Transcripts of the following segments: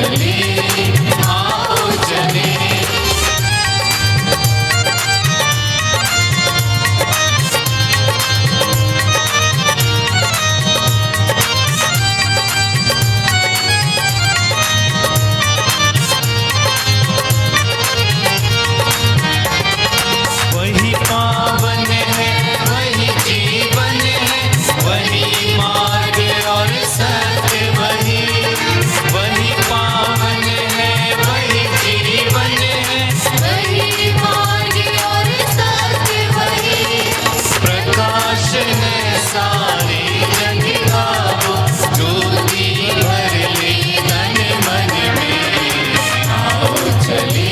चले, आओ चले। वही पावन है, वही जीवन है, वही मार्ग और सत्य वही। वही पावन है, वही जीवन है, वही मार्ग और सत्य वही। प्रकाश है सारे जग का वो, ज्योति भर ले तन मन में। आओ चले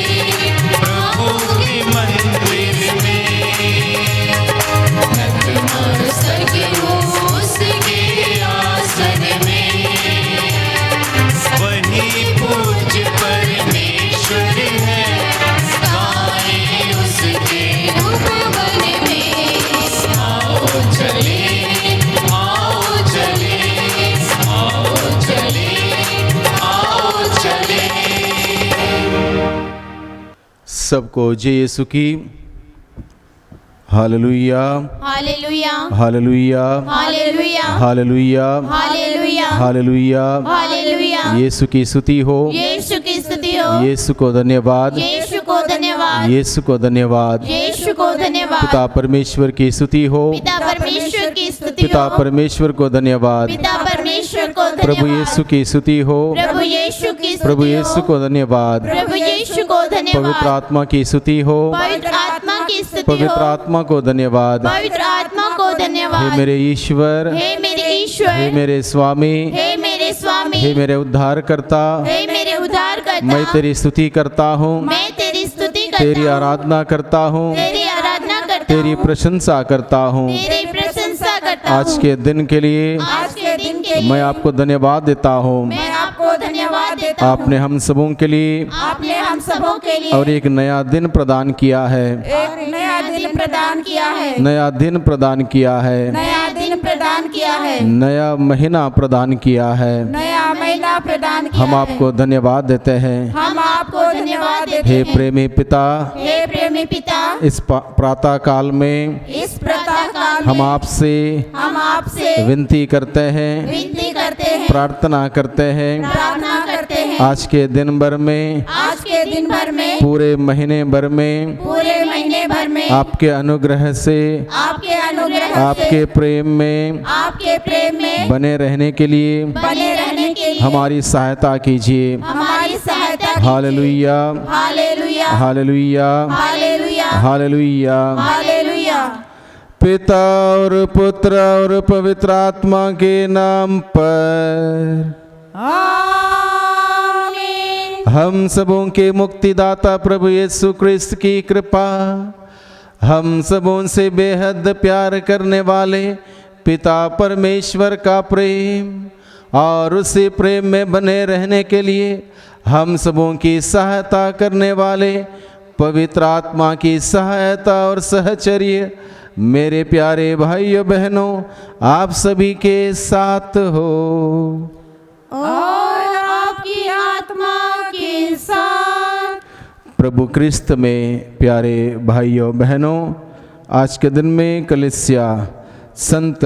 प्रभु के मंदिर में, नतमस्तक हो उसके आसन में। वही पूज्य परमेश्वर है, गाएं उसके उपवन में। आओ चले, आओ चले, आओ चले, आओ चले। सबको जय यीशु की। Hallelujah, hallelujah, hallelujah, hallelujah, hallelujah, hallelujah, hallelujah. Hallelujah. Yeshu की स्तुति हो, यीशु की स्तुति हो, यीशु को धन्यवाद, यीशु को धन्यवाद, यीशु को धन्यवाद। यीशु को धन्यवाद। पिता परमेश्वर की स्तुति हो, पिता परमेश्वर की स्तुति पिता हो, परमेश्वर को धन्यवाद। पिता परमेश्वर को प्रभु धन्यवाद। यीशु की स्तुति हो, प्रभु यीशु की स्तुति प्रभु हो, यीशु को धन्यवाद। प्रभु यीशु को धन्यवाद। पवित्र आत्मा की स्तुति हो, पवित्र आत्मा की स्तुति पवित्र हो, आत्मा को धन्यवाद। पवित्र आत्मा को धन्यवाद। हे मेरे ईश्वर, हे मेरे ईश्वर, हे मेरे स्वामी, हे मेरे स्वामी, हे मेरे उद्धारकर्ता, हे मेरे उद्धारकर्ता। मैं तेरी स्तुति करता हूँ, मैं तेरी स्तुति करता तेरी हूँ, आराधना करता हूँ, तेरी आराधना करता तेरी हूँ, प्रशंसा करता हूँ। तेरी प्रशंसा करता हूँ। आज के दिन के लिए आज के दिन के लिए मैं आपको धन्यवाद देता हूँ। मैं आपको धन्यवाद देता हूँ। आपने हम सबों के लिए आपने हम सबों के लिए और एक नया दिन प्रदान किया है, एक नया दिन प्रदान किया है, नया दिन प्रदान किया है, नया दिन प्रदान किया है, नया महीना प्रदान किया है। नया महीना प्रदान किया हम है। आपको धन्यवाद देते हैं। हम आपको धन्यवाद देते हे हैं। प्रेमी पिता, हे प्रेमी पिता, इस प्रातः काल में इस प्रातः काल हम में हम आपसे विनती करते हैं, विनती करते हैं, प्रार्थना करते हैं। प्रार्थना करते हैं। आज के दिन भर में, आज के दिन भर में, पूरे महीने भर में पूरे महीने भर में आपके अनुग्रह से, आपके अनुग्रह आपके से, प्रेम में आपके प्रेम में बने रहने के लिए बने रहने के लिए हमारी सहायता कीजिए। हमारी सहायता कीजिए। Hallelujah, hallelujah, hallelujah, hallelujah, hallelujah. Hallelujah. पिता और पुत्र और पवित्र आत्मा के नाम पर आमीन। हम सबों के मुक्तिदाता प्रभु यीशु क्रिस्त की कृपा, हम सबों से बेहद प्यार करने वाले पिता परमेश्वर का प्रेम और उसी प्रेम में बने रहने के लिए हम सबों की सहायता करने वाले पवित्र आत्मा की सहायता और सहचर्य मेरे प्यारे भाइयों बहनों आप सभी के साथ हो और आपकी आत्मा के साथ। प्रभु क्रिस्त में प्यारे भाइयों बहनों, आज के दिन में कलीसिया संत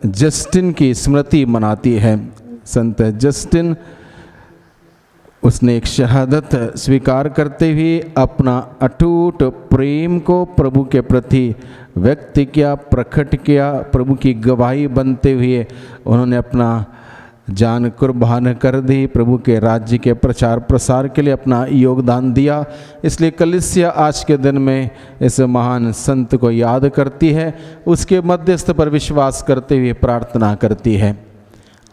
जस्टिन की स्मृति मनाती है। संत जस्टिन, उसने एक शहादत स्वीकार करते हुए अपना अटूट प्रेम को प्रभु के प्रति व्यक्त किया, प्रकट किया। प्रभु की गवाही बनते हुए उन्होंने अपना जान कुर्बान कर दी, प्रभु के राज्य के प्रचार प्रसार के लिए अपना योगदान दिया। इसलिए कलीसिया आज के दिन में इस महान संत को याद करती है, उसके मध्यस्थ पर विश्वास करते हुए प्रार्थना करती है।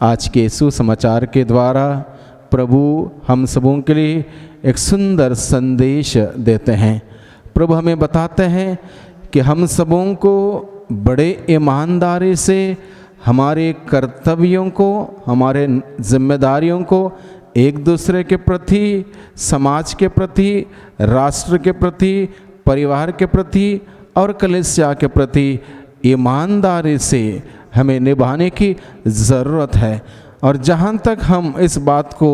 आज के सुसमाचार के द्वारा प्रभु हम सबों के लिए एक सुंदर संदेश देते हैं। प्रभु हमें बताते हैं कि हम सबों को बड़े ईमानदारी से हमारे कर्तव्यों को, हमारे जिम्मेदारियों को एक दूसरे के प्रति, समाज के प्रति, राष्ट्र के प्रति, परिवार के प्रति और कलीसिया के प्रति ईमानदारी से हमें निभाने की ज़रूरत है। और जहाँ तक हम इस बात को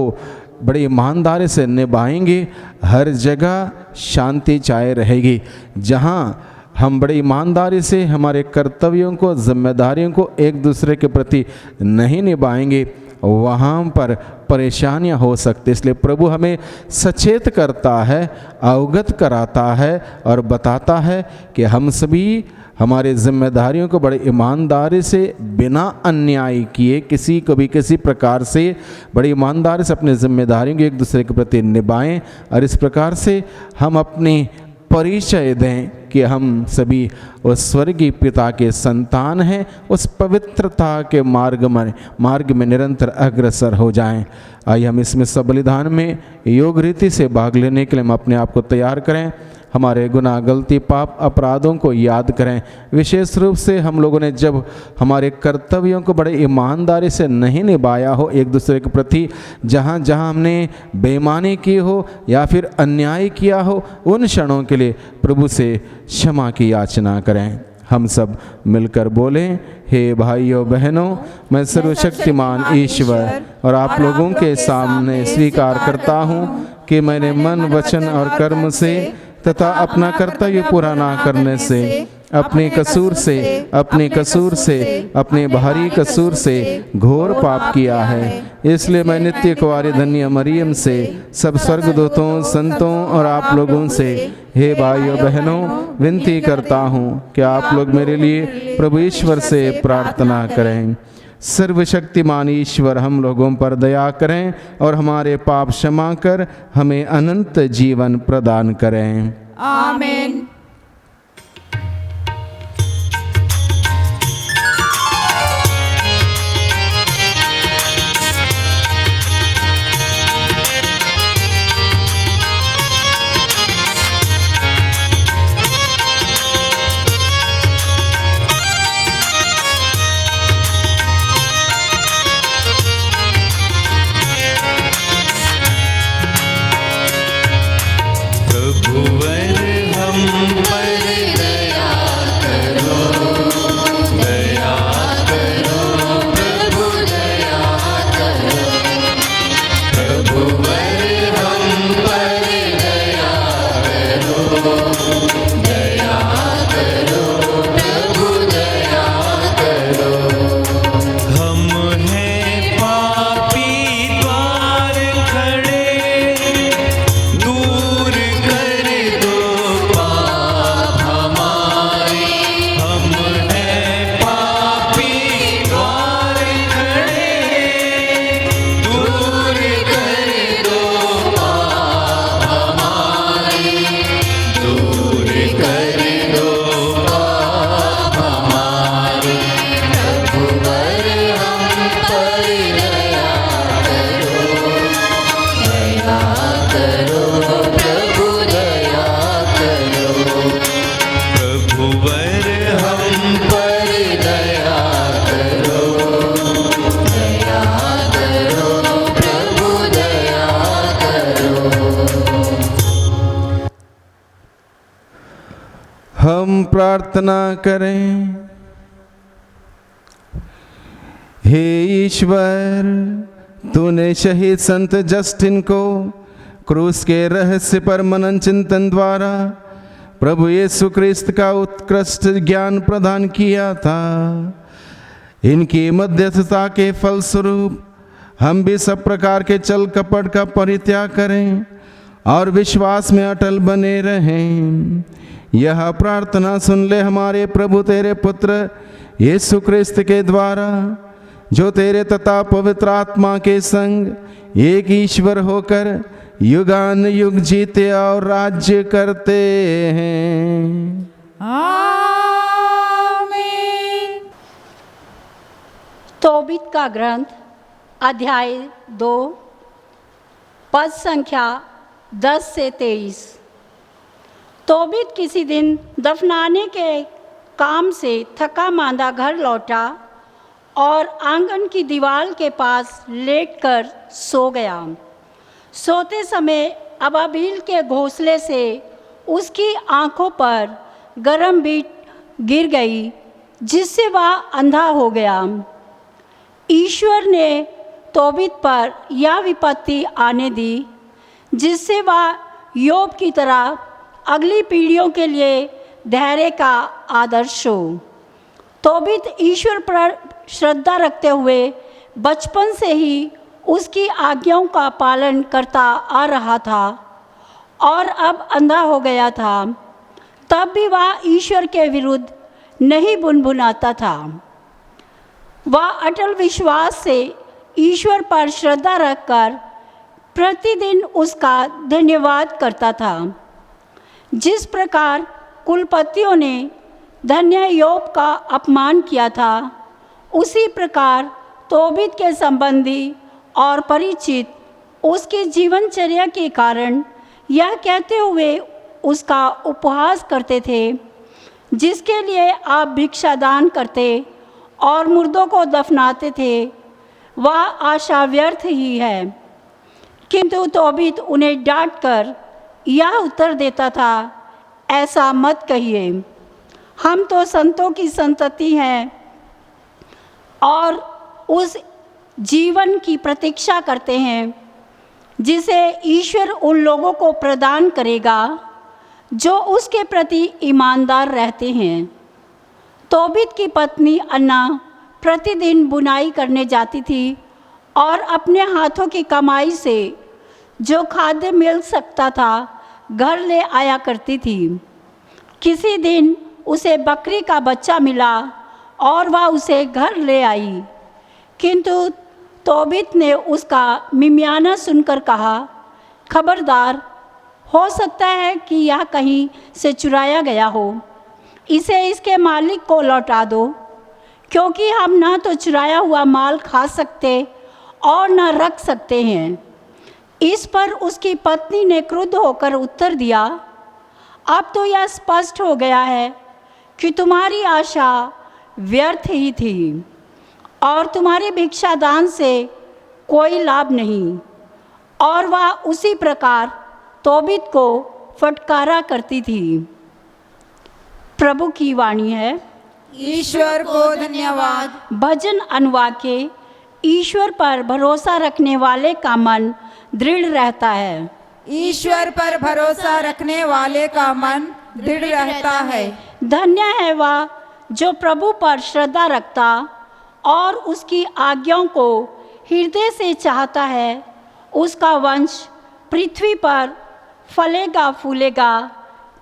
बड़ी ईमानदारी से निभाएंगे, हर जगह शांति छाए रहेगी। जहाँ हम बड़ी ईमानदारी से हमारे कर्तव्यों को, जिम्मेदारियों को एक दूसरे के प्रति नहीं निभाएंगे, वहाँ पर परेशानियाँ हो सकती। इसलिए प्रभु हमें सचेत करता है, अवगत कराता है और बताता है कि हम सभी हमारे जिम्मेदारियों को बड़ी ईमानदारी से, बिना अन्याय किए, किसी को भी किसी प्रकार से बड़ी ईमानदारी से अपनी जिम्मेदारियों को एक दूसरे के प्रति निभाएं और इस प्रकार से हम अपनी परिचय दें कि हम सभी उस स्वर्गीय पिता के संतान हैं, उस पवित्रता के मार्ग में निरंतर अग्रसर हो जाएं। आइए हम इसमें सब बलिदान में योग रीति से भाग लेने के लिए हम अपने आप को तैयार करें। हमारे गुनाह, गलती, पाप, अपराधों को याद करें। विशेष रूप से हम लोगों ने जब हमारे कर्तव्यों को बड़े ईमानदारी से नहीं निभाया हो एक दूसरे के प्रति, जहाँ जहाँ हमने बेईमानी की हो या फिर अन्याय किया हो, उन क्षणों के लिए प्रभु से क्षमा की याचना करें। हम सब मिलकर बोलें, हे भाइयों बहनों, मैं सर्वशक्तिमान ईश्वर और आप लोगों के सामने स्वीकार करता हूँ कि मैंने मन, वचन और कर्म से तथा अपना कर्तव्य पूरा ना करने से, अपने कसूर से, अपने भारी कसूर से घोर पाप किया है। इसलिए मैं नित्य कुंवारी धन्य मरियम से, सब स्वर्गदूतों, संतों और आप लोगों से, हे भाइयों बहनों, विनती करता हूँ कि आप लोग मेरे लिए प्रभु ईश्वर से प्रार्थना करें। सर्वशक्तिमान ईश्वर हम लोगों पर दया करें और हमारे पाप क्षमा कर हमें अनंत जीवन प्रदान करें। आमीन। हम प्रार्थना करें। हे ईश्वर, तूने शहीद संत जस्टिन को क्रूस के रहस्य पर मनन चिंतन द्वारा प्रभु यीशु क्रिस्त का उत्कृष्ट ज्ञान प्रदान किया था। इनकी मध्यस्थता के फलस्वरूप हम भी सब प्रकार के छल कपट का परित्याग करें और विश्वास में अटल बने रहें। यह प्रार्थना सुन ले हमारे प्रभु तेरे पुत्र यीशु क्रिस्त के द्वारा, जो तेरे तथा पवित्र आत्मा के संग एक ईश्वर होकर युगान युग जीते और राज्य करते हैं। आमीन। तोबित का ग्रंथ अध्याय 2 पद संख्या 10 से 23। तोबित किसी दिन दफनाने के काम से थका मांदा घर लौटा और आंगन की दीवार के पास लेटकर सो गया। सोते समय अबाबील के घोंसले से उसकी आंखों पर गर्म बीट गिर गई, जिससे वह अंधा हो गया। ईश्वर ने तोबित पर यह विपत्ति आने दी, जिससे वह योब की तरह अगली पीढ़ियों के लिए धैर्य का आदर्श हो। तोबित ईश्वर पर श्रद्धा रखते हुए बचपन से ही उसकी आज्ञाओं का पालन करता आ रहा था और अब अंधा हो गया था, तब भी वह ईश्वर के विरुद्ध नहीं बुनबुनाता था। वह अटल विश्वास से ईश्वर पर श्रद्धा रखकर प्रतिदिन उसका धन्यवाद करता था। जिस प्रकार कुलपतियों ने धन्य योब का अपमान किया था, उसी प्रकार तोबित के संबंधी और परिचित उसकी जीवनचर्या के कारण यह कहते हुए उसका उपहास करते थे, जिसके लिए आप भिक्षादान करते और मुर्दों को दफनाते थे, वह आशा व्यर्थ ही है। किंतु तोबित उन्हें डांटकर यह उत्तर देता था, ऐसा मत कहिए, हम तो संतों की संतति हैं और उस जीवन की प्रतीक्षा करते हैं जिसे ईश्वर उन लोगों को प्रदान करेगा जो उसके प्रति ईमानदार रहते हैं। तोबित की पत्नी अन्ना प्रतिदिन बुनाई करने जाती थी और अपने हाथों की कमाई से जो खाद्य मिल सकता था घर ले आया करती थी। किसी दिन उसे बकरी का बच्चा मिला और वह उसे घर ले आई, किंतु तोबित ने उसका मिमियाना सुनकर कहा, खबरदार, हो सकता है कि यह कहीं से चुराया गया हो, इसे इसके मालिक को लौटा दो, क्योंकि हम न तो चुराया हुआ माल खा सकते और न रख सकते हैं। इस पर उसकी पत्नी ने क्रुद्ध होकर उत्तर दिया, अब तो यह स्पष्ट हो गया है कि तुम्हारी आशा व्यर्थ ही थी और तुम्हारे भिक्षादान से कोई लाभ नहीं। और वह उसी प्रकार तोबित को फटकारा करती थी। प्रभु की वाणी है। ईश्वर को धन्यवाद। भजन अनुवाक्य, ईश्वर पर भरोसा रखने वाले का मन दृढ़ रहता है। ईश्वर पर भरोसा रखने वाले का मन दृढ़ रहता है। धन्य है वह जो प्रभु पर श्रद्धा रखता और उसकी आज्ञाओं को हृदय से चाहता है। उसका वंश पृथ्वी पर फलेगा फूलेगा।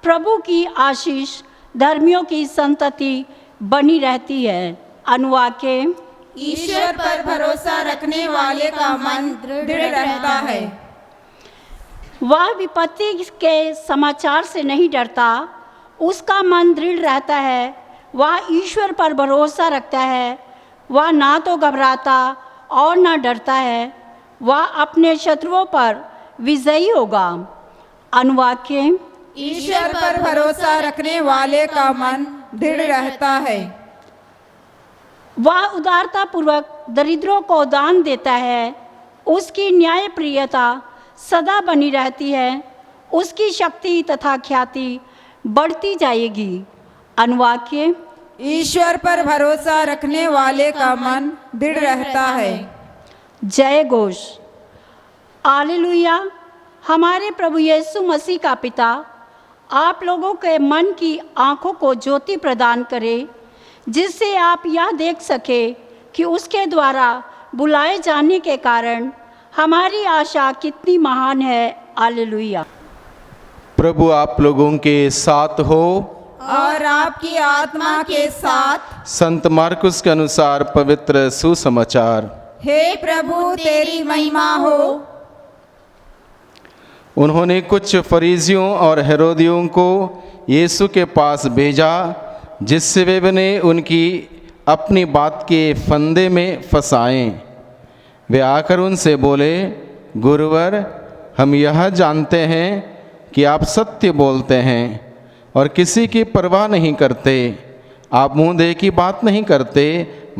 प्रभु की आशीष धर्मियों की संतति बनी रहती है। अनुवाक्य, ईश्वर पर भरोसा रखने वाले का मन दृढ़ रहता है। वह विपत्ति के समाचार से नहीं डरता, उसका मन दृढ़ रहता है। वह ईश्वर पर भरोसा रखता है। वह ना तो घबराता और ना डरता है। वह अपने शत्रुओं पर विजयी होगा। अनुवाक्य, ईश्वर पर भरोसा रखने वाले का मन दृढ़ रहता है। वह उदारतापूर्वक दरिद्रों को दान देता है। उसकी न्यायप्रियता सदा बनी रहती है। उसकी शक्ति तथा ख्याति बढ़ती जाएगी। अनुवाक्य, ईश्वर पर भरोसा रखने वाले का मन दृढ़ रहता है। जय घोष। हालेलुया। हमारे प्रभु यीशु मसीह का पिता आप लोगों के मन की आँखों को ज्योति प्रदान करे, जिससे आप यह देख सके कि उसके द्वारा बुलाए जाने के कारण हमारी आशा कितनी महान है। हालेलुया। प्रभु आप लोगों के साथ हो और आपकी आत्मा के साथ। संत मार्कुस के अनुसार पवित्र सुसमाचार। हे प्रभु तेरी महिमा हो। उन्होंने कुछ फरीसियों और हेरोदियों को यीशु के पास भेजा, जिससे वे उनकी अपनी बात के फंदे में फंसाएं। वे आकर उनसे बोले, गुरुवर, हम यह जानते हैं कि आप सत्य बोलते हैं और किसी की परवाह नहीं करते। आप मुँह दे की बात नहीं करते,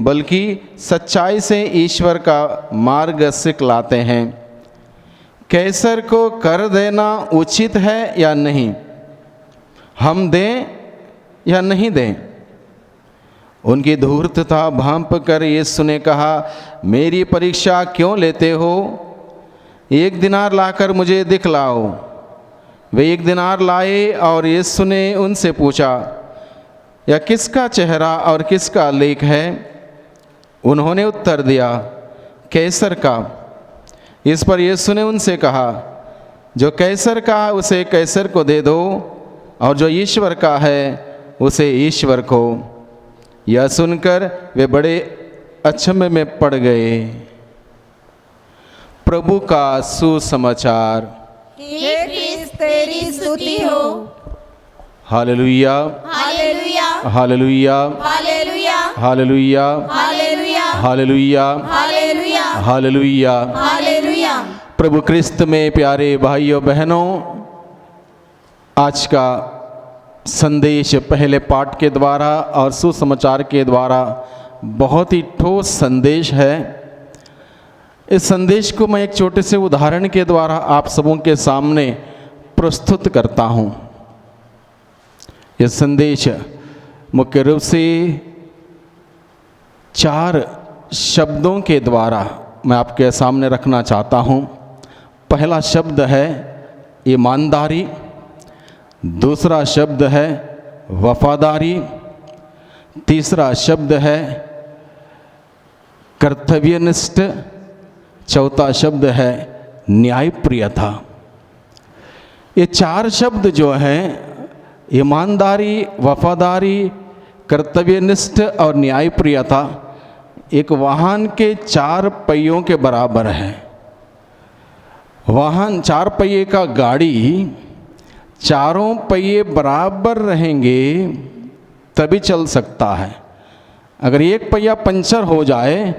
बल्कि सच्चाई से ईश्वर का मार्ग सिखलाते हैं। कैसर को कर देना उचित है या नहीं, हम दें या नहीं दें? उनकी धूर्तता भांप कर यीशु ने कहा, मेरी परीक्षा क्यों लेते हो? 1 दिनार लाकर मुझे दिखलाओ। वे 1 दिनार लाए और यीशु ने उनसे पूछा, यह किसका चेहरा और किसका लेख है? उन्होंने उत्तर दिया, कैसर का। इस पर यीशु ने उनसे कहा, जो कैसर का उसे कैसर को दे दो, और जो ईश्वर का है उसे ईश्वर को। यह सुनकर वे बड़े अचंभे में पड़ गए। प्रभु का सुसमाचार। हे क्रिस्त तेरी स्तुति हो। Hallelujah, hallelujah, hallelujah, hallelujah, hallelujah, hallelujah, hallelujah, hallelujah, hallelujah. Hallelujah. प्रभु क्रिस्त में प्यारे भाइयों बहनों, आज का संदेश पहले पाठ के द्वारा और सुसमाचार के द्वारा बहुत ही ठोस संदेश है। इस संदेश को मैं एक छोटे से उदाहरण के द्वारा आप सबों के सामने प्रस्तुत करता हूँ। यह संदेश मुख्य रूप से 4 शब्दों के द्वारा मैं आपके सामने रखना चाहता हूँ। पहला शब्द है ईमानदारी, दूसरा शब्द है वफादारी, तीसरा शब्द है कर्तव्यनिष्ठ, चौथा शब्द है न्यायप्रियता। ये 4 शब्द जो हैं ईमानदारी, वफादारी, कर्तव्यनिष्ठ और न्यायप्रियता एक वाहन के 4 पहियों के बराबर है। वाहन 4 पहिए का गाड़ी, चारों पहिए बराबर रहेंगे तभी चल सकता है। अगर एक पहिया पंचर हो जाए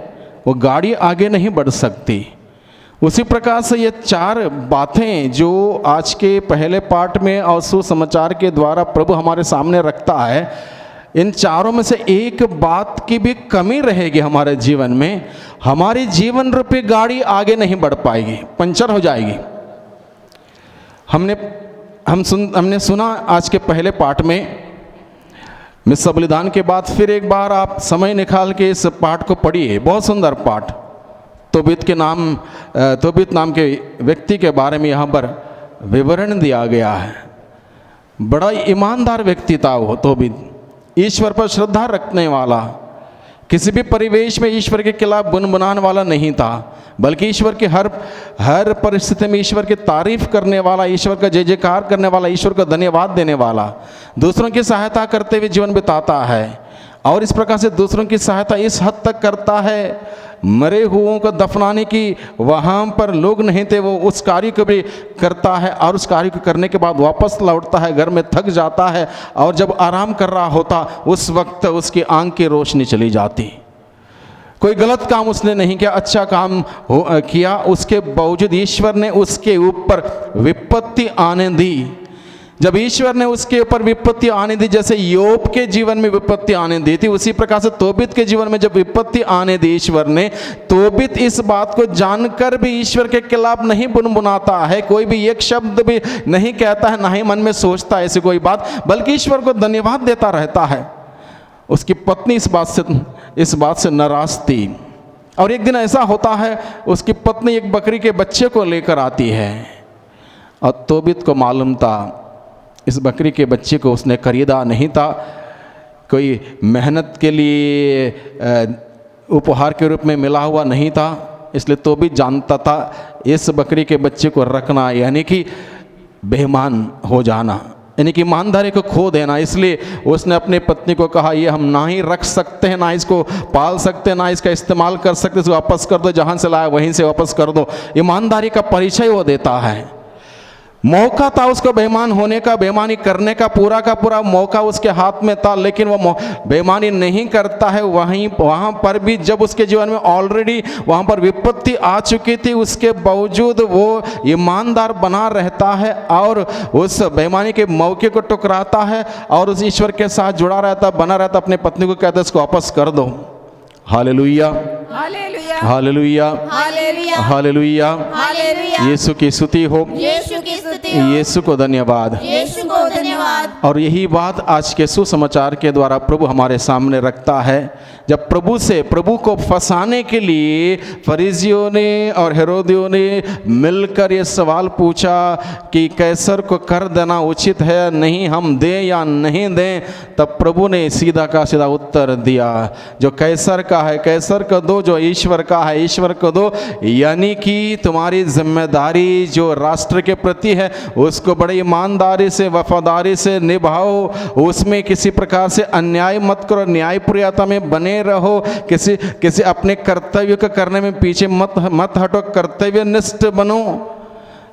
वो गाड़ी आगे नहीं बढ़ सकती। उसी प्रकार से ये 4 बातें जो आज के पहले पाठ में और सुसमाचार के द्वारा प्रभु हमारे सामने रखता है, इन चारों में से एक बात की भी कमी रहेगी हमारे जीवन में, हमारी जीवन रूपी गाड़ी आगे नहीं बढ़ पाएगी, पंचर हो जाएगी। हमने सुना आज के पहले पाठ में, मिस्सा बलिदान के बाद फिर एक बार आप समय निकाल के इस पाठ को पढ़िए। बहुत सुंदर पाठ। तोबीत नाम के व्यक्ति के बारे में यहाँ पर विवरण दिया गया है। बड़ा ईमानदार व्यक्ति था वो तोबीत, ईश्वर पर श्रद्धा रखने वाला, किसी भी परिवेश में ईश्वर के खिलाफ गुनगुनाने वाला नहीं था, बल्कि ईश्वर के हर परिस्थिति में ईश्वर की तारीफ करने वाला, ईश्वर का जय जयकार करने वाला, ईश्वर को धन्यवाद देने वाला, दूसरों की सहायता करते हुए जीवन बिताता है। और इस प्रकार से दूसरों की सहायता इस हद तक करता है, मरे हुओं को दफनाने की वहाँ पर लोग नहीं थे, वो उस कार्य को भी करता है और उस कार्य को करने के बाद वापस लौटता है, घर में थक जाता है और जब आराम कर रहा होता उस वक्त उसकी आंख की रोशनी चली जाती। कोई गलत काम उसने नहीं किया, अच्छा काम किया, उसके बावजूद ईश्वर ने उसके ऊपर विपत्ति आने दी। जब ईश्वर ने उसके ऊपर विपत्ति आने दी, जैसे योब के जीवन में विपत्ति आने दी थी, उसी प्रकार से तोबीत के जीवन में जब विपत्ति आने दी ईश्वर ने, तोबीत इस बात को जानकर भी ईश्वर के खिलाफ नहीं बुनबुनाता है, कोई भी एक शब्द भी नहीं कहता है, ना ही मन में सोचता है ऐसी कोई बात, बल्कि ईश्वर को धन्यवाद देता रहता है। उसकी पत्नी इस बात से नाराज थी और एक दिन ऐसा होता है, उसकी पत्नी एक बकरी के बच्चे को लेकर आती है और तोबीत को मालूम था इस बकरी के बच्चे को उसने खरीदा नहीं था, कोई मेहनत के लिए उपहार के रूप में मिला हुआ नहीं था, इसलिए तोबीत जानता था इस बकरी के बच्चे को रखना यानी कि बेईमान हो जाना, यानी कि ईमानदारी को खो देना। इसलिए उसने अपनी पत्नी को कहा, ये हम ना ही रख सकते हैं, ना इसको पाल सकते हैं, ना इसका इस्तेमाल कर सकते, इसको वापस कर दो, जहाँ से लाया वहीं से वापस कर दो। ईमानदारी का परिचय वो देता है। मौका था उसको बेईमान होने का, बेईमानी करने का पूरा मौका उसके हाथ में था, लेकिन वो बेईमानी नहीं करता है। वहाँ पर भी जब उसके जीवन में ऑलरेडी वहाँ पर विपत्ति आ चुकी थी, उसके बावजूद वो ईमानदार बना रहता है और उस बेईमानी के मौके को टुकराता है और उस ईश्वर के साथ जुड़ा रहता, बना रहता। अपनी पत्नी को कहता है इसको वापस कर दो। Hallelujah, hallelujah, hallelujah, hallelujah, hallelujah. Hallelujah. Yeshu की स्तुति हो, यीशु की स्तुति हो, यीशु को धन्यवाद। यीशु को धन्यवाद। धन्यवाद। और यही बात आज के सुसमाचार के द्वारा प्रभु हमारे सामने रखता है। जब प्रभु को फंसाने के लिए फरीसियों ने और हेरोदियों ने मिलकर ये सवाल पूछा कि कैसर को कर देना उचित है नहीं, हम दें या नहीं दें, तब प्रभु ने सीधा का सीधा उत्तर दिया, जो कैसर का है कैसर को दो, जो ईश्वर का है ईश्वर को दो। यानी कि तुम्हारी जिम्मेदारी जो राष्ट्र के प्रति है उसको बड़ी ईमानदारी से वफादारी से निभाओ, उसमें किसी प्रकार से अन्याय मत करो, न्यायप्रियता में बने रहो, किसी अपने कर्तव्य को करने में पीछे मत हटो, कर्तव्यनिष्ठ बनो।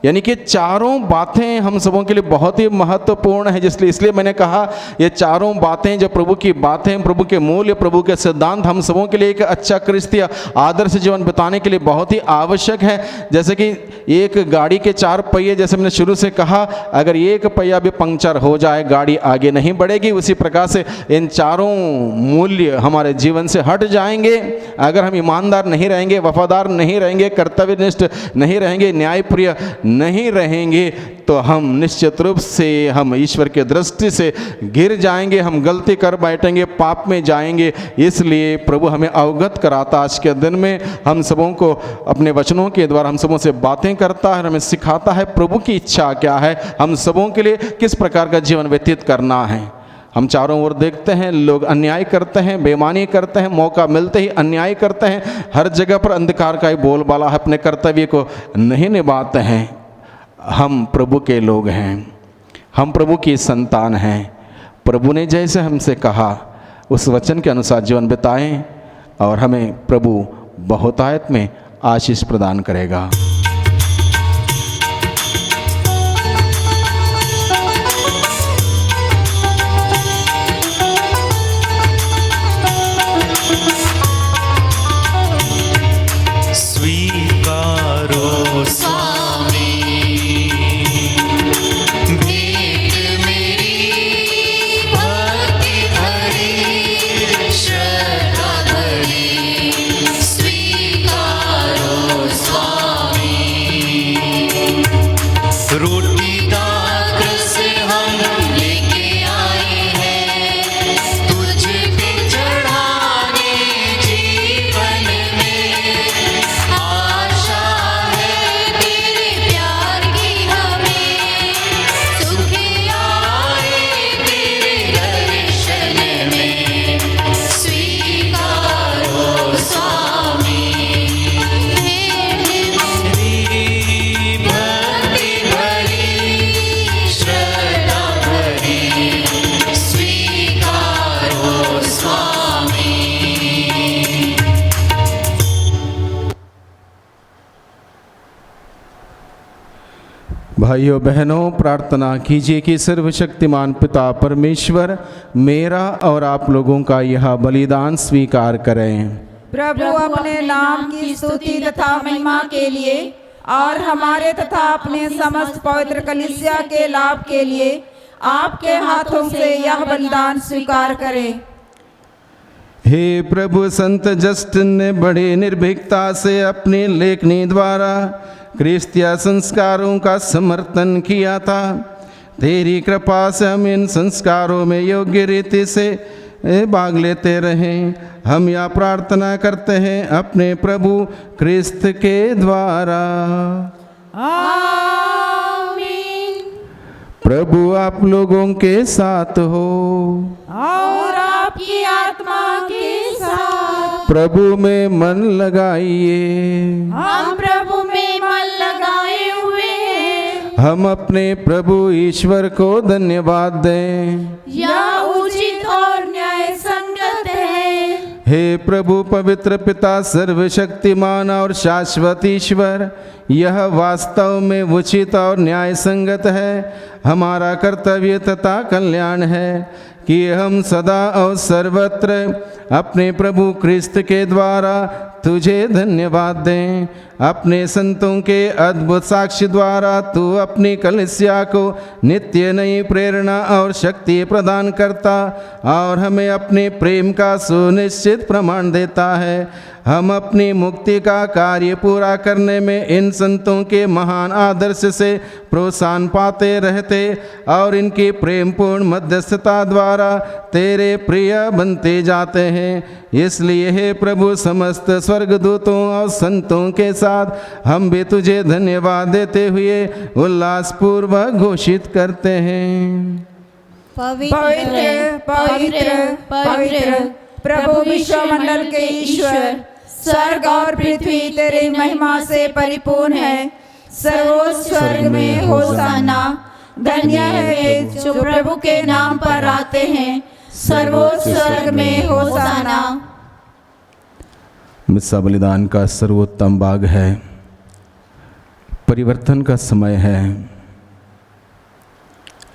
यानी कि चारों बातें हम सबों के लिए बहुत ही महत्वपूर्ण है। इसलिए मैंने कहा ये चारों बातें जो प्रभु की बातें, प्रभु के मूल्य, प्रभु के सिद्धांत हम सबों के लिए एक अच्छा क्रिस्तीय आदर्श जीवन बिताने के लिए बहुत ही आवश्यक है। जैसे कि एक गाड़ी के 4 पहिए, जैसे मैंने शुरू से कहा, अगर एक पहिया भी पंक्चर हो जाए गाड़ी आगे नहीं बढ़ेगी। उसी प्रकार से इन चारों मूल्य हमारे जीवन से हट जाएंगे अगर हम ईमानदार नहीं रहेंगे, वफादार नहीं रहेंगे, कर्तव्यनिष्ठ नहीं रहेंगे, न्यायप्रिय नहीं रहेंगे, तो हम निश्चित रूप से हम ईश्वर के दृष्टि से गिर जाएंगे, हम गलती कर बैठेंगे, पाप में जाएंगे। इसलिए प्रभु हमें अवगत कराता आज के दिन में, हम सबों को अपने वचनों के द्वारा हम सबों से बातें करता है, हमें सिखाता है प्रभु की इच्छा क्या है, हम सबों के लिए किस प्रकार का जीवन व्यतीत करना है। हम चारों ओर देखते हैं लोग अन्याय करते हैं, बेईमानी करते हैं, मौका मिलते ही अन्याय करते हैं, हर जगह पर अंधकार का ही बोलबाला है, अपने कर्तव्य को नहीं निभाते हैं। हम प्रभु के लोग हैं, हम प्रभु की संतान हैं। प्रभु ने जैसे हमसे कहा उस वचन के अनुसार जीवन बिताएं और हमें प्रभु बहुतायत में आशीष प्रदान करेगा। स्वीकारो स्वामी भेंट मेरी भक्ति भरी श्रद्धा भरी, स्वीकारो स्वामी। रोटी दाख से हम लेके आए हैं तुझ पे चढ़ाने, जीवन में आशा है तेरे प्यार की हमें, सुख आए तेरे दर्शन में, स्वीकारो स्वामी। भक्ति भरी श्रद्धा भरी, स्वीकारो स्वामी। भाइयों बहनों, प्रार्थना कीजिए कि सर्वशक्तिमान पिता परमेश्वर मेरा और आप लोगों का यह बलिदान स्वीकार करें। प्रभु अपने नाम की स्तुति तथा महिमा के लिए और हमारे तथा अपने समस्त पवित्र कलीसिया के लाभ के लिए आपके हाथों से यह बलिदान स्वीकार करें। हे प्रभु, संत जस्टिन ने बड़ी निर्भीकता से अपनी लेखनी द्वारा क्रिस्तीय संस्कारों का समर्थन किया था। तेरी कृपा से हम इन संस्कारों में योग्य रीति से भाग लेते रहें। हम यह प्रार्थना करते हैं अपने प्रभु क्रिस्त के द्वारा। आमीन। प्रभु आप लोगों के साथ हो और आपकी आत्मा के साथ। प्रभु में मन लगाइए। हम प्रभु में मन लगाए हुए हैं। हम अपने प्रभु ईश्वर को धन्यवाद दें। यह उचित और न्याय संगत है। हे प्रभु पवित्र पिता सर्वशक्तिमान और शाश्वत ईश्वर, यह वास्तव में उचित और न्याय संगत है, हमारा कर्तव्य तथा कल्याण है कि हम सदा और सर्वत्र अपने प्रभु क्रिस्त के द्वारा तुझे धन्यवाद दें। अपने संतों के अद्भुत साक्ष्य द्वारा तू अपनी कलीसिया को नित्य नई प्रेरणा और शक्ति प्रदान करता और हमें अपने प्रेम का सुनिश्चित प्रमाण देता है। हम अपनी मुक्ति का कार्य पूरा करने में इन संतों के महान आदर्श से प्रोत्साहन पाते रहते और इनकी प्रेमपूर्ण मध्यस्थता द्वारा तेरे प्रिय बनते जाते हैं। इसलिए हे प्रभु, समस्त स्वर्गदूतों और संतों के साथ हम भी तुझे धन्यवाद देते हुए उल्लासपूर्वक घोषित करते हैं। पवित्र पवित्र पवित्र प्रभु विश्वमंडल के ईश्वर, स्वर्ग और पृथ्वी तेरी महिमा से परिपूर्ण है। सर्वोच्च स्वर्ग में होशाना। धन्य है वे जो प्रभु के नाम पर आते हैं। सर्वोच्च स्वर्ग में होशाना। मिस्सा बलिदान का सर्वोत्तम भाग है। परिवर्तन का समय है।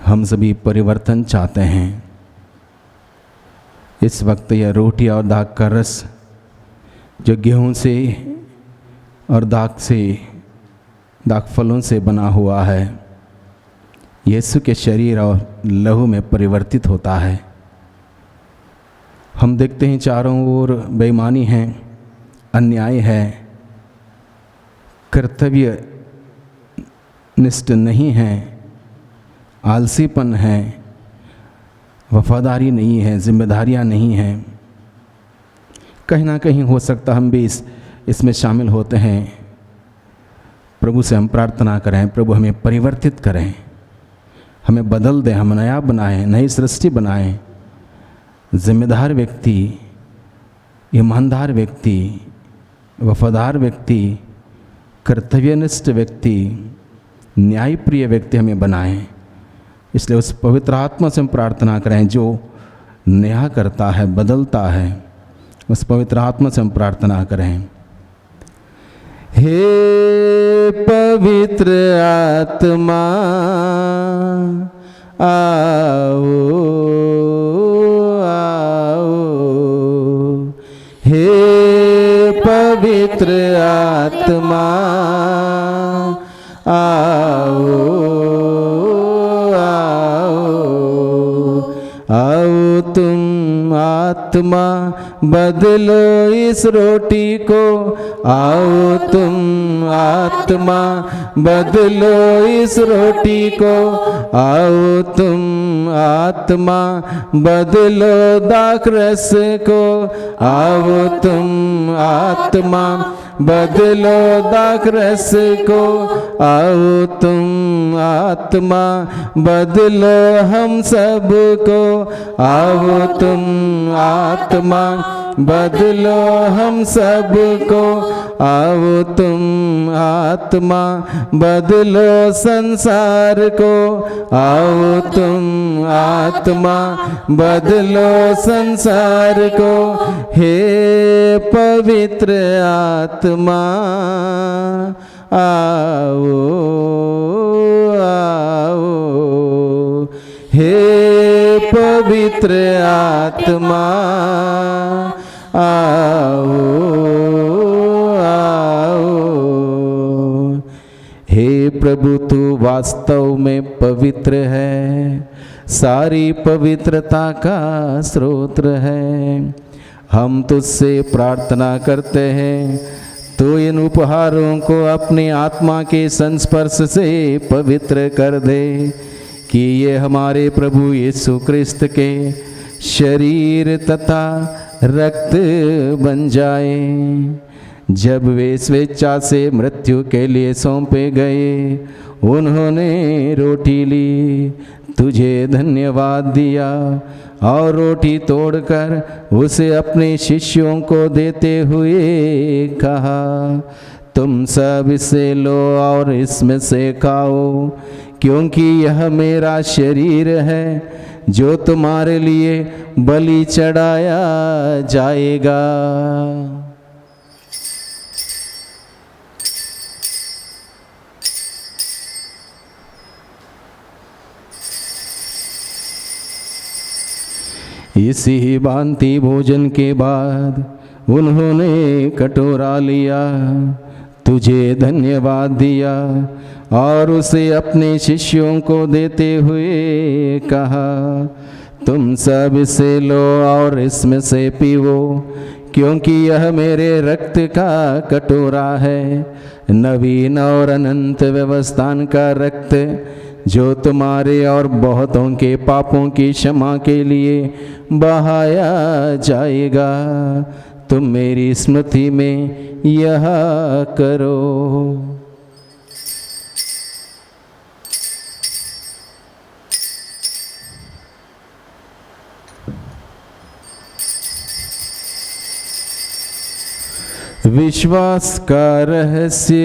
हम सभी परिवर्तन चाहते हैं। इस वक्त यह रोटी और दाख का रस जो गेहूं से और दाख फलों से बना हुआ है, यीशु के शरीर और लहू में परिवर्तित होता है। हम देखते हैं चारों ओर बेईमानी है, अन्याय है, कर्तव्य निष्ठ नहीं है, आलसीपन है, वफादारी नहीं है, जिम्मेदारियां नहीं हैं। कहीं ना कहीं हो सकता हम भी इसमें शामिल होते हैं। प्रभु से हम प्रार्थना करें, प्रभु हमें परिवर्तित करें, हमें बदल दें, हम नया बनाएं, नई सृष्टि बनाएं। जिम्मेदार व्यक्ति, ईमानदार व्यक्ति, वफादार व्यक्ति, कर्तव्यनिष्ठ व्यक्ति, न्यायप्रिय व्यक्ति हमें बनाएं। इसलिए उस पवित्र आत्मा से हम प्रार्थना करें जो नया करता है, बदलता है। उस पवित्र आत्मा से हम प्रार्थना करें। हे पवित्र आत्मा आओ आओ, हे पवित्र आत्मा आओ आओ, तुम आत्मा बदलो इस रोटी को। आओ तुम आत्मा बदलो इस रोटी को। आओ तुम आत्मा बदलो दाख रस को। आओ तुम आत्मा बदलो दाख रस को। आओ तुम आत्मा बदलो हम सब को। आओ तुम आत्मा बदलो हम सब को। आओ तुम आत्मा बदलो संसार को। आओ तुम आत्मा बदलो संसार को। हे पवित्र आत्मा आओ आओ, हे पवित्र आत्मा आओ आओ। हे प्रभु, तू वास्तव में पवित्र है, सारी पवित्रता का स्रोत है। हम तुझसे प्रार्थना करते हैं, तो इन उपहारों को अपनी आत्मा के संस्पर्श से पवित्र कर दे, कि ये हमारे प्रभु यीशु क्रिस्त के शरीर तथा रक्त बन जाए। जब वे स्वेच्छा से मृत्यु के लिए सौंपे गए, उन्होंने रोटी ली, तुझे धन्यवाद दिया और रोटी तोड़कर उसे अपने शिष्यों को देते हुए कहा, तुम सब इसे लो और इसमें से खाओ, क्योंकि यह मेरा शरीर है जो तुम्हारे लिए बलि चढ़ाया जाएगा। इसी भांति भोजन के बाद उन्होंने कटोरा लिया, तुझे धन्यवाद दिया और उसे अपने शिष्यों को देते हुए कहा, तुम सब इसे लो और इसमें से पीवो, क्योंकि यह मेरे रक्त का कटोरा है, नवीन और अनंत व्यवस्थान का रक्त, जो तुम्हारे और बहुतों के पापों की क्षमा के लिए बहाया जाएगा। तुम मेरी स्मृति में यह करो। विश्वास का रहस्य।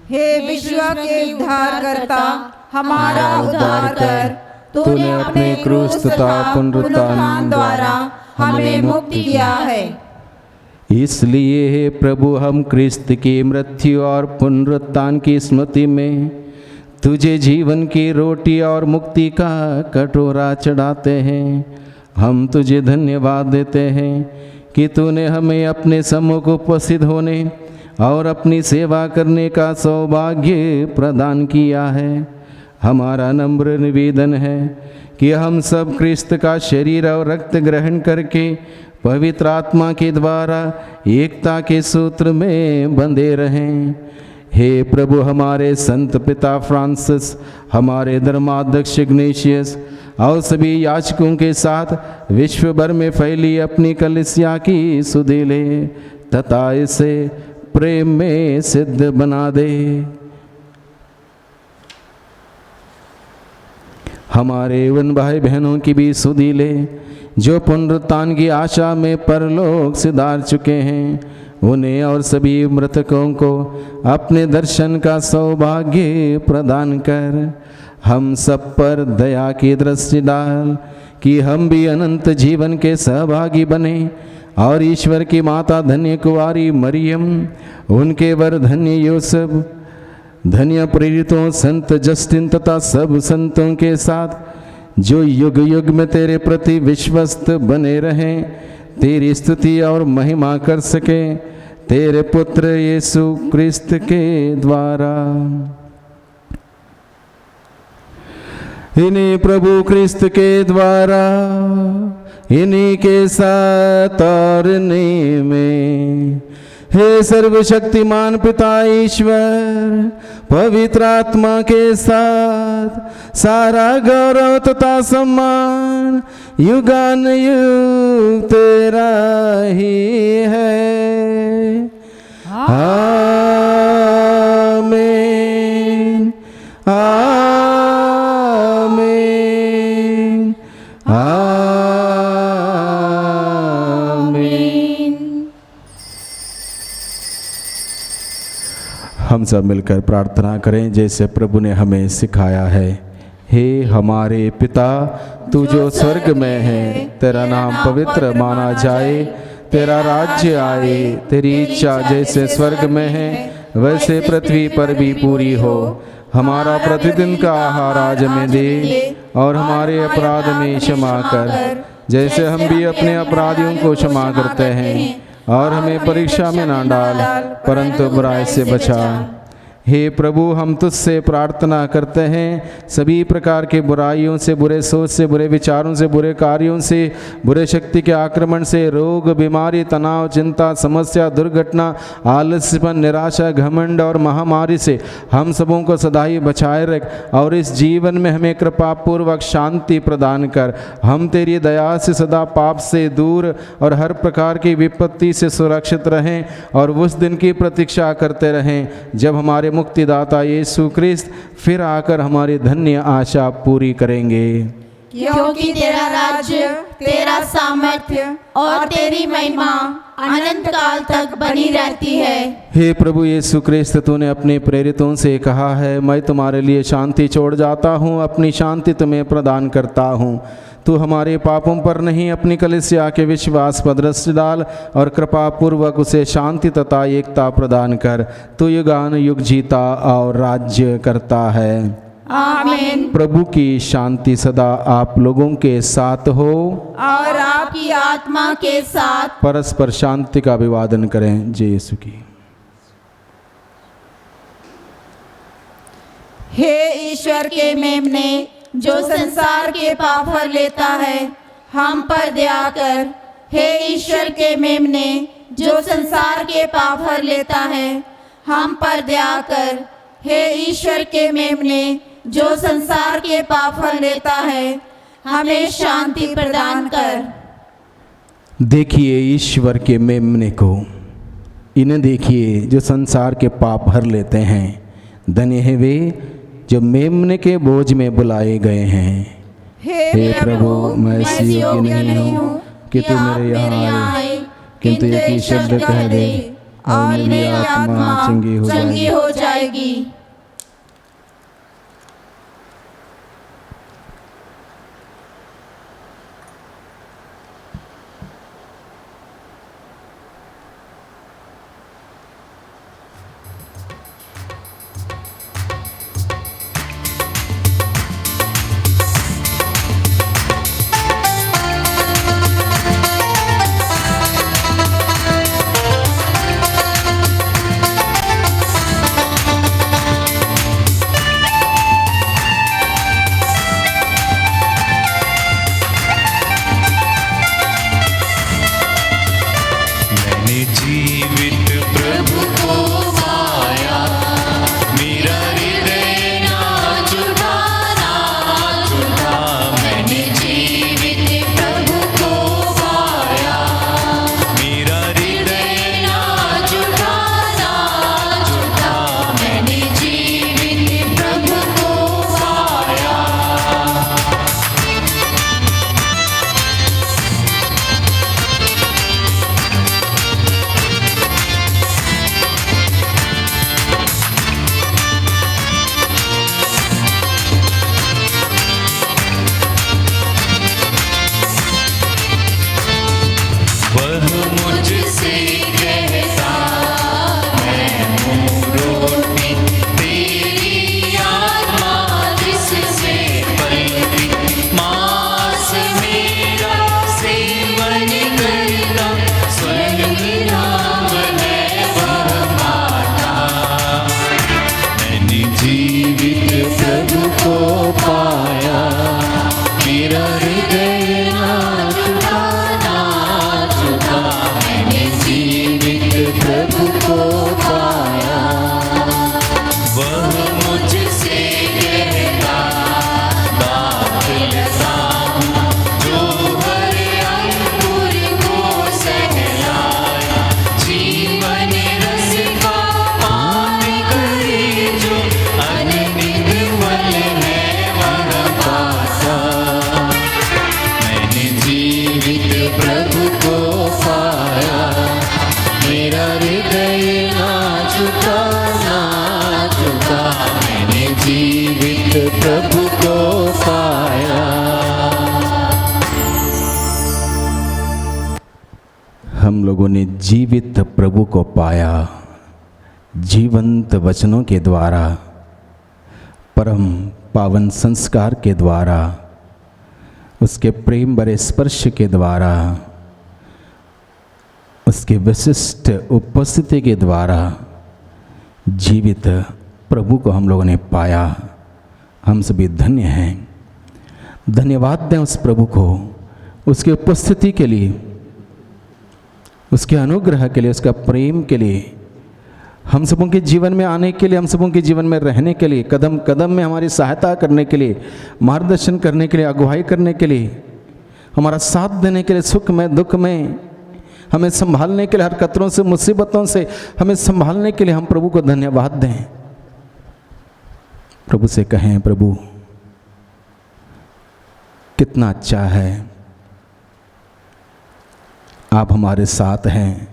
हे विश्व के उद्धार करता, हमारा उद्धार कर। तूने अपने क्रूस तथा पुनरुत्थान द्वारा हमें मुक्ति किया है। इसलिए हे प्रभु, हम क्रिस्त की मृत्यु और पुनरुत्थान की स्मृति में तुझे जीवन की रोटी और मुक्ति का कटोरा चढ़ाते हैं। हम तुझे धन्यवाद देते हैं कि तूने हमें अपने सम्मुख उपस्थित होने और अपनी सेवा करने का सौभाग्य प्रदान किया है। हमारा नम्र निवेदन है कि हम सब क्रिस्त का शरीर और रक्त ग्रहण करके पवित्र आत्मा के द्वारा एकता के सूत्र में बंधे रहें। हे प्रभु, हमारे संत पिता फ्रांसिस, हमारे धर्माध्यक्ष इग्नेशियस और सभी याजकों के साथ विश्व भर में फैली अपनी कलीसिया की सुधि ले तथा इसे प्रेम में सिद्ध बना दे। हमारे उन भाई बहनों की भी सुधि ले जो पुनरुत्थान की आशा में परलोक सिधार चुके हैं। उन्हें और सभी मृतकों को अपने दर्शन का सौभाग्य प्रदान कर। हम सब पर दया की दृष्टि डाल कि हम भी अनंत जीवन के सहभागी बने और ईश्वर की माता धन्य कुंवारी मरियम, उनके वर धन्य यूसुफ, धन्य प्रेरितों संत जस्टिन तथा सब संतों के साथ जो युग युग में तेरे प्रति विश्वस्त बने रहें, तेरी स्तुति और महिमा कर सके तेरे पुत्र यीशु क्रिस्त के द्वारा। इन्हीं प्रभु क्रिस्त के द्वारा, इन्हीं के साथ और इन्हीं में, हे सर्वशक्तिमान पिता ईश्वर, पवित्र आत्मा के साथ सारा गौरव तथा सम्मान युगान युग तेरा ही है। आमीन, आमीन, आमीन। हम सब मिलकर प्रार्थना करें जैसे प्रभु ने हमें सिखाया है। हे हमारे पिता, तू जो स्वर्ग में है, तेरा नाम पवित्र माना जाए, तेरा राज्य आए, तेरी इच्छा जैसे स्वर्ग में है वैसे पृथ्वी पर भी पूरी हो। हमारा प्रतिदिन का आहार आज हमें दे और हमारे अपराध में क्षमा कर जैसे हम भी अपने अपराधियों को क्षमा करते हैं, और हमें परीक्षा में ना डाल परंतु बुराई से बचा। हे प्रभु, हम तुझसे प्रार्थना करते हैं सभी प्रकार के बुराइयों से, बुरे सोच से, बुरे विचारों से, बुरे कार्यों से, बुरे शक्ति के आक्रमण से, रोग, बीमारी, तनाव, चिंता, समस्या, दुर्घटना, आलस्यपन, निराशा, घमंड और महामारी से हम सबों को सदा ही बचाए रख और इस जीवन में हमें कृपा पूर्वक शांति प्रदान कर। हम तेरी दया से सदा पाप से दूर और हर प्रकार की विपत्ति से सुरक्षित रहें और उस दिन की प्रतीक्षा करते रहें जब हमारे मुक्तिदाता यीशु क्रिस्त फिर आकर हमारी धन्य आशा पूरी करेंगे। क्योंकि तेरा राज्य, तेरा सामर्थ्य और तेरी महिमा अनंत काल तक बनी रहती है। हे प्रभु यीशु क्रिस्त, तूने अपने प्रेरितों से कहा है, मैं तुम्हारे लिए शांति छोड़ जाता हूँ, अपनी शांति तुम्हें प्रदान करता हूँ। तू हमारे पापों पर नहीं, अपनी कलीसिया के विश्वास पर दृष्टि डाल और कृपा पूर्वक उसे शांति तथा एकता प्रदान कर। तू युगान युग जीता और राज्य करता है। आमीन। प्रभु की शांति सदा आप लोगों के साथ हो और आपकी आत्मा के साथ। परस्पर शांति का अभिवादन करें। जय यीशु की। हे ईश्वर के मेमने, जो संसार के पाप हर लेता है, हम पर दया कर हे ईश्वर के मेमने जो संसार के पाप हर लेता है, हम पर दया कर। हे ईश्वर के मेमने जो संसार के पाप हर लेता है, हमें शांति प्रदान कर। देखिए ईश्वर के मेमने को, इन्हें देखिए जो संसार के पाप हर लेते हैं। धन्य है वे जो मेमने के बोझ में बुलाए गए हैं। हे प्रभु, मैं इस योग्य नहीं हूँ कि तू मेरे यहाँ आए, किंतु एक ही शब्द कह दे और मेरी आत्मा चंगी हो जाएगी। प्रभु को पाया। हम लोगों ने जीवित प्रभु को पाया जीवंत वचनों के द्वारा, परम पावन संस्कार के द्वारा, उसके प्रेम भरे स्पर्श के द्वारा, उसके विशिष्ट उपस्थिति के द्वारा जीवित प्रभु को हम लोगों ने पाया। हम सभी धन्य हैं। धन्यवाद दें उस प्रभु को, उसकी उपस्थिति के लिए, उसके अनुग्रह के लिए, उसका प्रेम के लिए, हम सबों के जीवन में आने के लिए, हम सबों के जीवन में रहने के लिए, कदम कदम में हमारी सहायता करने के लिए, मार्गदर्शन करने के लिए, अगुवाई करने के लिए, हमारा साथ देने के लिए, सुख में दुख में हमें संभालने के लिए, हर खतरों से मुसीबतों से हमें संभालने के लिए हम प्रभु को धन्यवाद दें। प्रभु से कहें, प्रभु कितना अच्छा है, आप हमारे साथ हैं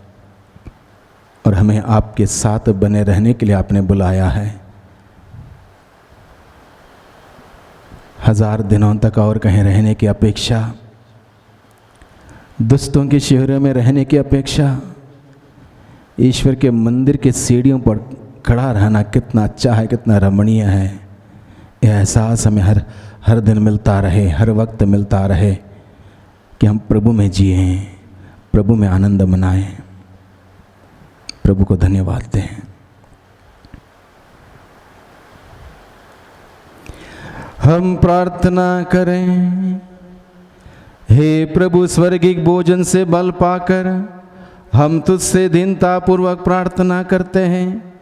और हमें आपके साथ बने रहने के लिए आपने बुलाया है। 1000 दिनों तक और कहीं रहने की अपेक्षा, दुष्टों के शहरों में रहने की अपेक्षा, ईश्वर के मंदिर के सीढ़ियों पर खड़ा रहना कितना अच्छा है, कितना रमणीय है। यह एहसास हमें हर दिन मिलता रहे, हर वक्त मिलता रहे कि हम प्रभु में जिए, प्रभु में आनंद मनाएं। प्रभु को धन्यवाद दें। हम प्रार्थना करें। हे प्रभु, स्वर्गिक भोजन से बल पाकर हम तुझसे दीनतापूर्वक प्रार्थना करते हैं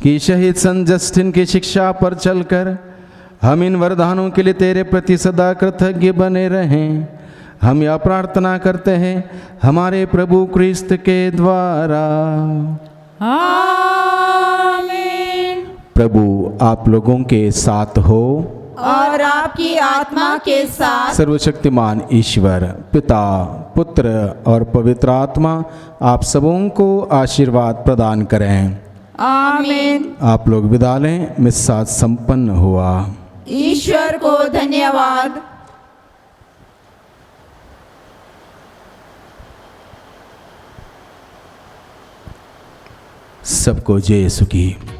कि शहीद संत जस्टिन की शिक्षा पर चलकर हम इन वरदानों के लिए तेरे प्रति सदा कृतज्ञ बने रहें। हम यह प्रार्थना करते हैं हमारे प्रभु क्रिस्त के द्वारा। आमीन। प्रभु आप लोगों के साथ हो और आपकी आत्मा के साथ। सर्वशक्तिमान ईश्वर पिता, पुत्र और पवित्र आत्मा आप सबों को आशीर्वाद प्रदान करें। आमीन। आप लोग विदा लें। मिस्सा संपन्न हुआ। ईश्वर को धन्यवाद। सबको जय यीशु की।